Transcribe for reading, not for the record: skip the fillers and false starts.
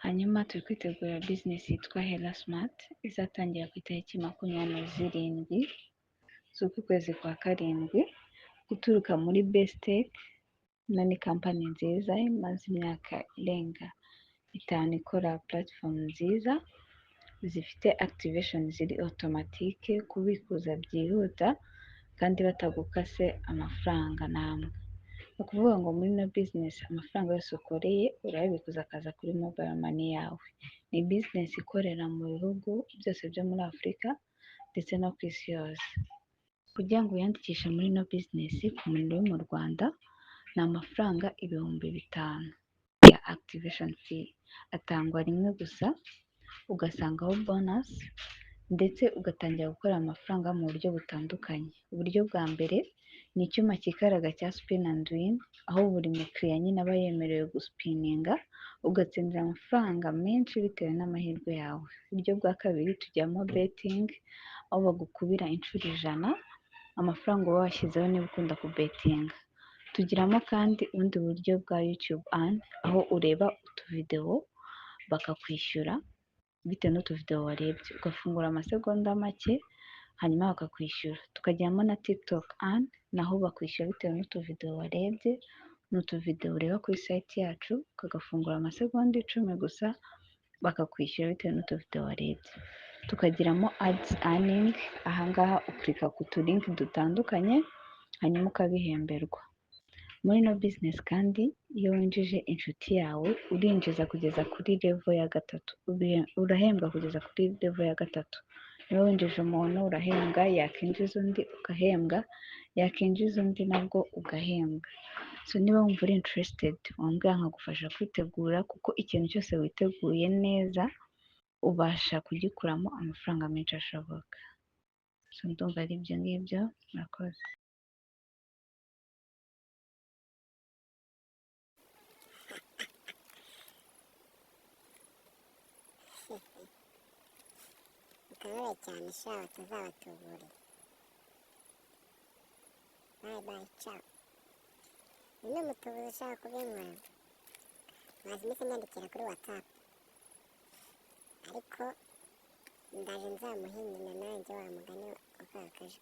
hanyuma turi kwitegura bizinesi yitwa Hela Smart izatangira ku itariki 27 z'uku kwezi kwa karindwi, guturuka muri Bestech. Ino ni kampani nziza imaze imyaka irenga 5 ikora platform nziza zifite activation ziri automatique, kubikuza byihuta kandi batagukase amafaranga namwe. Ni ukuvuga ngo muri ino business amafaranga yose ukoreye urayabikuza akaza kuri mobile money yawe. Ni business ikorera mu bihugu byose byo muri Afurika ndetse no ku isi yose. Kugira ngo wiyandikishe muri ino business ku muntu uri mu Rwanda ni amafaranga 5,000 ya activation fee, atangwa rimwe gusa, ugasangaho bonus ndetse ugatangira gukora amafaranga mu buryo butandukanye. Uburyo bwa mbere ni icyuma cyikaraga cya spin and win, aho buri mukiriya nyine aba yemerewe guspininga ugatsindira amafaranga menshi bitewe n'amahirwe yawe. Uburyo bwa kabiri tujyamo betting, aho bagukubira inshuro 100 amafaranga uba washyizeho niba ukunda kubetinga. Tugiramo kandi ubundi buryo bwa YouTube earn, aho ureba utuvidewo bakakwishyura bitewe n'utuvidewo warebye, ugafungura amasegonda make hanyuma bakakwishyura. Tukajyamo na TikTok earn, naho bakwishyura bitewe n'utuvidewo warebye, n'utuvidewo ureba kuri site yacu, ukagafungura amasegonda 10 gusa bakakwishyura bitewe n'utuvidewo warebye. Tukagiramo ads earning, ahangaha uklika ku tulink dutandukanye hanyuma ukabihemberwa. Muri no business kandi iyo winjije inshuti yawe urinjiza kugeza kuri level ya 3, urahembwa kugeza kuri level ya 3. Niba winjije umuntu urahembwa, yakinjiza undi ugahembwa, yakinjiza undi nabwo ugahembwa. So niba wumva uri interested wambwira nkagufasha kwitegura, kuko ikintu cyose witeguye neza ubasha kugikuramo amafaranga menshi ashoboka. So ndumva ari ibyo ngibyo. Murakoze. Mukanure cyane sha batazabatubura. Bye bye, ciao. Uno mutubuzi ushaka kubinkora maze iminsi nyandikira kuri WhatsApp, ariko ndaje nzamuhinyina nanjye wa mugani wakakaje.